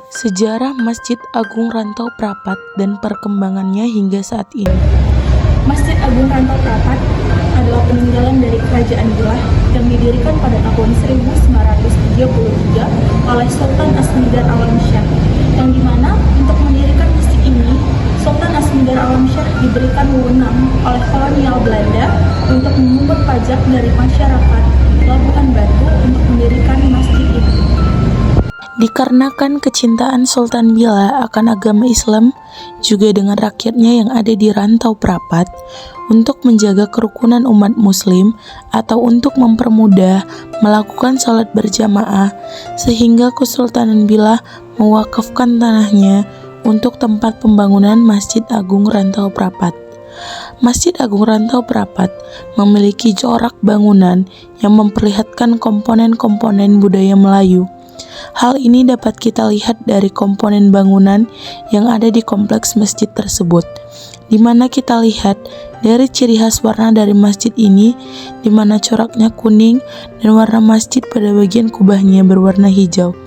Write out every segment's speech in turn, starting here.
Sejarah Masjid Agung Rantau Prapat dan perkembangannya hingga saat ini. Masjid Agung Rantau Prapat adalah peninggalan dari Kerajaan Bilah yang didirikan pada tahun 1933 oleh Sultan Asmidar Alamsyah, yang dimana untuk mendirikan masjid ini, Sultan Asmidar Alamsyah diberikan wewenang oleh kolonial Belanda untuk memungut pajak dari masyarakat Labuhan Batu untuk mendirikan masjid ini. Dikarenakan kecintaan Sultan Bila akan agama Islam, juga dengan rakyatnya yang ada di Rantau Prapat, untuk menjaga kerukunan umat muslim atau untuk mempermudah melakukan sholat berjamaah, sehingga Kesultanan Bila mewakafkan tanahnya untuk tempat pembangunan Masjid Agung Rantau Prapat. Masjid Agung Rantau Prapat memiliki corak bangunan yang memperlihatkan komponen-komponen budaya Melayu. Hal ini dapat kita lihat dari komponen bangunan yang ada di kompleks masjid tersebut, di mana kita lihat dari ciri khas warna dari masjid ini, di mana coraknya kuning dan warna masjid pada bagian kubahnya berwarna hijau.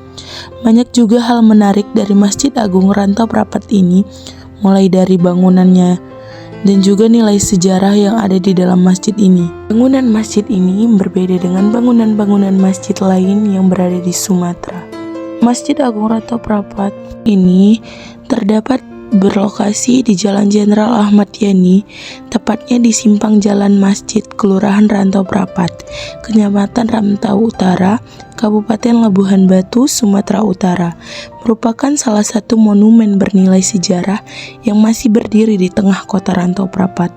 Banyak juga hal menarik dari Masjid Agung Rantau Prapat ini, mulai dari bangunannya dan juga nilai sejarah yang ada di dalam masjid ini. Bangunan masjid ini berbeda dengan bangunan-bangunan masjid lain yang berada di Sumatera. Masjid Agung Rantau Prapat ini terdapat berlokasi di Jalan Jenderal Ahmad Yani, tepatnya di simpang Jalan Masjid, Kelurahan Rantau Prapat, Kecamatan Rantau Utara, Kabupaten Labuhan Batu, Sumatera Utara, merupakan salah satu monumen bernilai sejarah yang masih berdiri di tengah kota Rantau Prapat.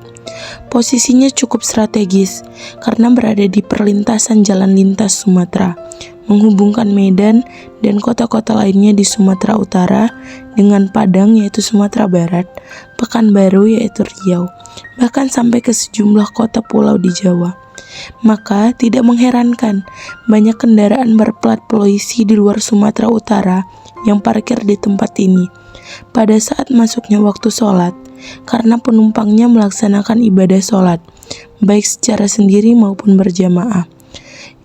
Posisinya cukup strategis karena berada di perlintasan jalan lintas Sumatera, menghubungkan Medan dan kota-kota lainnya di Sumatera Utara dengan Padang yaitu Sumatera Barat, Pekanbaru yaitu Riau, bahkan sampai ke sejumlah kota pulau di Jawa. Maka tidak mengherankan banyak kendaraan berplat polisi di luar Sumatera Utara yang parkir di tempat ini pada saat masuknya waktu sholat, karena penumpangnya melaksanakan ibadah sholat, baik secara sendiri maupun berjamaah.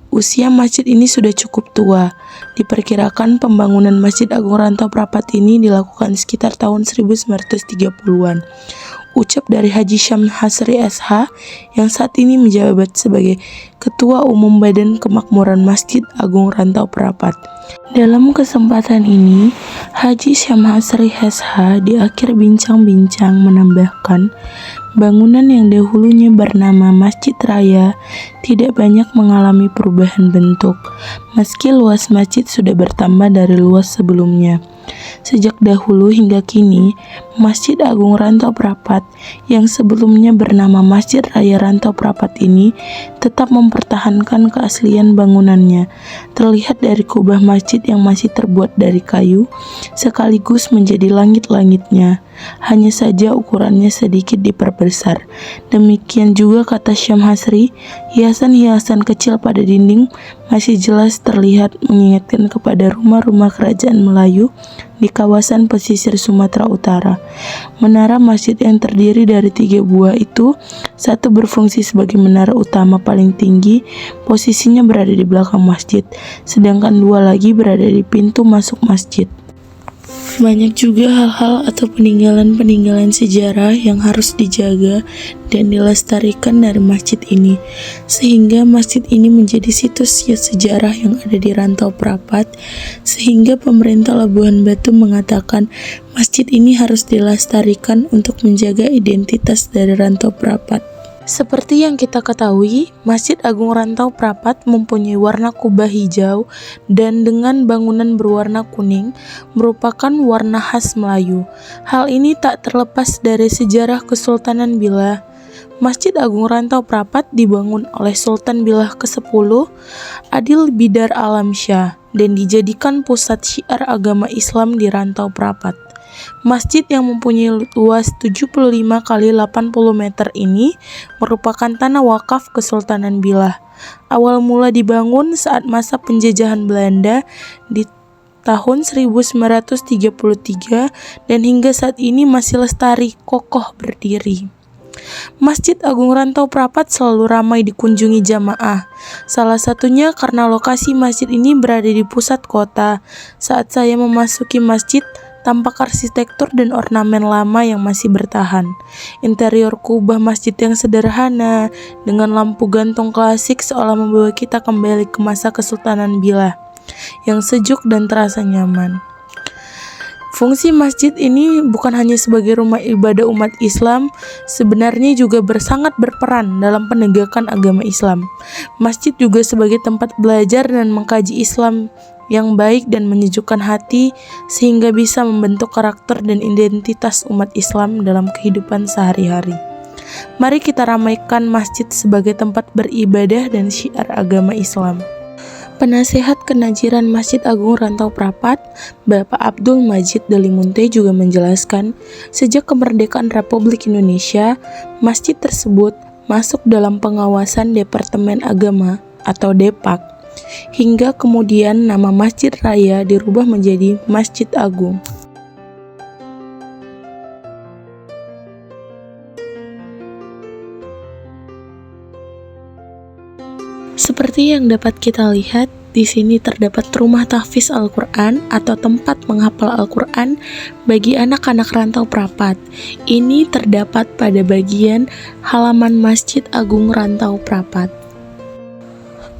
Usia masjid ini sudah cukup tua. Diperkirakan pembangunan Masjid Agung Rantau Prapat ini dilakukan sekitar tahun 1930-an. Ucap dari Haji Syam Hasri SH yang saat ini menjabat sebagai Ketua Umum Badan Kemakmuran Masjid Agung Rantau Prapat. Dalam kesempatan ini, Haji Syam Hasri SH di akhir bincang-bincang menambahkan, bangunan yang dahulunya bernama Masjid Raya tidak banyak mengalami perubahan bentuk, meski luas masjid sudah bertambah dari luas sebelumnya. Sejak dahulu hingga kini, Masjid Agung Rantau Prapat yang sebelumnya bernama Masjid Raya Rantau Prapat ini tetap mempertahankan keaslian bangunannya. Terlihat dari kubah masjid yang masih terbuat dari kayu, sekaligus menjadi langit-langitnya. Hanya saja ukurannya sedikit diperbesar. Demikian juga kata Syam Hasri, hiasan-hiasan kecil pada dinding masih jelas terlihat mengingatkan kepada rumah-rumah kerajaan Melayu di kawasan pesisir Sumatera Utara. Menara masjid yang terdiri dari 3 buah itu, satu berfungsi sebagai menara utama paling tinggi, posisinya berada di belakang masjid, sedangkan 2 lagi berada di pintu masuk masjid. Banyak juga hal-hal atau peninggalan-peninggalan sejarah yang harus dijaga dan dilestarikan dari masjid ini, sehingga masjid ini menjadi situs sejarah yang ada di Rantau Prapat, sehingga pemerintah Labuhan Batu mengatakan masjid ini harus dilestarikan untuk menjaga identitas dari Rantau Prapat. Seperti yang kita ketahui, Masjid Agung Rantau Prapat mempunyai warna kubah hijau dan dengan bangunan berwarna kuning, merupakan warna khas Melayu. Hal ini tak terlepas dari sejarah Kesultanan Bila. Masjid Agung Rantau Prapat dibangun oleh Sultan Bilah ke-10, Adil Bidar Alamsyah, dan dijadikan pusat syiar agama Islam di Rantau Prapat. Masjid yang mempunyai luas 75 kali 80 meter ini merupakan tanah wakaf Kesultanan Bilah. Awal mula dibangun saat masa penjajahan Belanda di tahun 1933 dan hingga saat ini masih lestari kokoh berdiri. Masjid Agung Rantau Prapat selalu ramai dikunjungi jamaah. Salah satunya karena lokasi masjid ini berada di pusat kota. Saat saya memasuki masjid, tampak arsitektur dan ornamen lama yang masih bertahan. Interior kubah masjid yang sederhana, dengan lampu gantung klasik seolah membawa kita kembali ke masa Kesultanan Billah, yang sejuk dan terasa nyaman. Fungsi masjid ini bukan hanya sebagai rumah ibadah umat Islam, sebenarnya juga sangat berperan dalam penegakan agama Islam. Masjid juga sebagai tempat belajar dan mengkaji Islam yang baik dan menyejukkan hati, sehingga bisa membentuk karakter dan identitas umat Islam dalam kehidupan sehari-hari. Mari kita ramaikan masjid sebagai tempat beribadah dan syiar agama Islam. Penasehat Kenaziran Masjid Agung Rantau Prapat, Bapak Abdul Majid Dalimunte juga menjelaskan, sejak kemerdekaan Republik Indonesia, masjid tersebut masuk dalam pengawasan Departemen Agama atau Depak, hingga kemudian nama Masjid Raya dirubah menjadi Masjid Agung. Seperti yang dapat kita lihat, di sini terdapat rumah tahfiz Al-Quran atau tempat menghafal Al-Quran bagi anak-anak rantau Prapat. Ini terdapat pada bagian halaman Masjid Agung Rantau Prapat.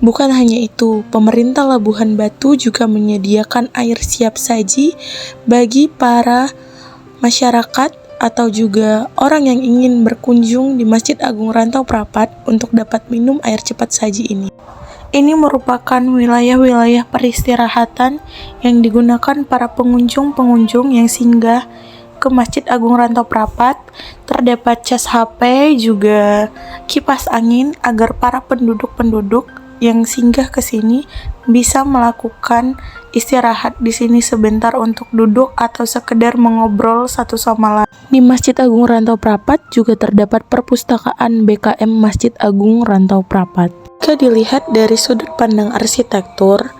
Bukan hanya itu, pemerintah Labuhan Batu juga menyediakan air siap saji bagi para masyarakat atau juga orang yang ingin berkunjung di Masjid Agung Rantau Prapat untuk dapat minum air cepat saji ini. Ini merupakan wilayah-wilayah peristirahatan yang digunakan para pengunjung-pengunjung yang singgah ke Masjid Agung Rantau Prapat. Terdapat cas HP, juga kipas angin agar para penduduk-penduduk yang singgah ke sini bisa melakukan istirahat di sini sebentar untuk duduk atau sekedar mengobrol satu sama lain. Di Masjid Agung Rantau Prapat juga terdapat perpustakaan BKM Masjid Agung Rantau Prapat. Jika dilihat dari sudut pandang arsitektur,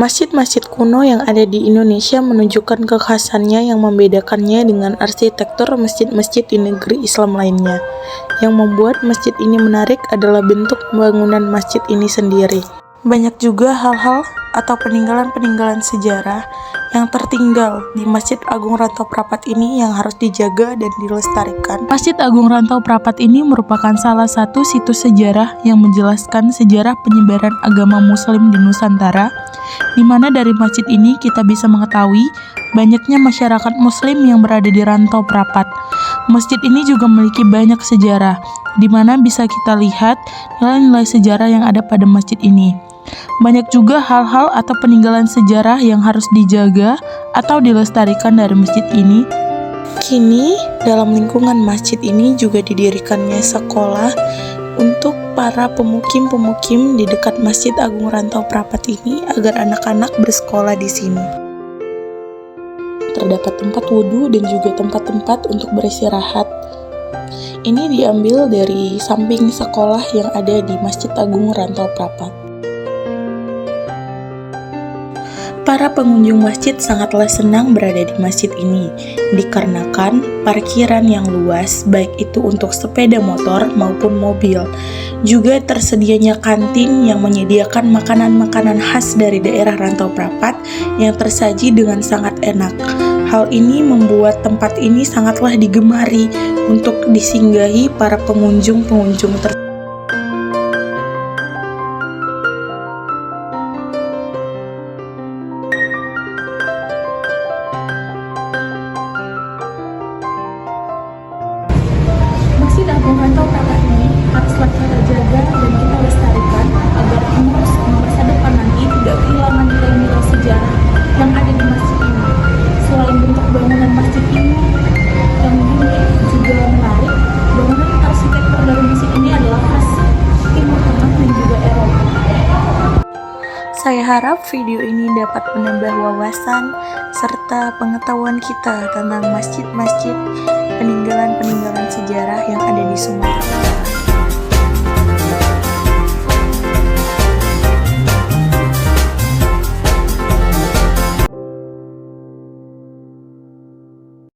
masjid-masjid kuno yang ada di Indonesia menunjukkan kekhasannya yang membedakannya dengan arsitektur masjid-masjid di negeri Islam lainnya. Yang membuat masjid ini menarik adalah bentuk bangunan masjid ini sendiri. Banyak juga hal-hal atau peninggalan-peninggalan sejarah yang tertinggal di Masjid Agung Rantau Prapat ini yang harus dijaga dan dilestarikan. Masjid Agung Rantau Prapat ini merupakan salah satu situs sejarah yang menjelaskan sejarah penyebaran agama Muslim di Nusantara, di mana dari masjid ini kita bisa mengetahui banyaknya masyarakat Muslim yang berada di Rantau Prapat. Masjid ini juga memiliki banyak sejarah, di mana bisa kita lihat nilai-nilai sejarah yang ada pada masjid ini. Banyak juga hal-hal atau peninggalan sejarah yang harus dijaga atau dilestarikan dari masjid ini. Kini, dalam lingkungan masjid ini juga didirikannya sekolah untuk para pemukim-pemukim di dekat Masjid Agung Rantau Prapat ini agar anak-anak bersekolah di sini. Terdapat tempat wudhu dan juga tempat-tempat untuk beristirahat. Ini diambil dari samping sekolah yang ada di Masjid Agung Rantau Prapat. Para pengunjung masjid sangatlah senang berada di masjid ini, dikarenakan parkiran yang luas, baik itu untuk sepeda motor maupun mobil. Juga tersedianya kantin yang menyediakan makanan-makanan khas dari daerah Rantau Prapat yang tersaji dengan sangat enak. Hal ini membuat tempat ini sangatlah digemari untuk disinggahi para pengunjung-pengunjung tersebut. Masjid Agung Rantau Prapat ini haruslah kita jaga dan kita lestarikan agar terus ke masa depan nanti tidak kehilangan nilai-nilai sejarah yang ada di masjid ini. Selain bentuk bangunan masjid ini yang unik juga menarik, bangunan arsitektur dari masjid ini adalah khas Timur Tengah dan juga Eropa. Saya harap video ini dapat menambah wawasan serta pengetahuan kita tentang masjid-masjid peninggalan-peninggalan sejarah yang ada di Sumatera Utara.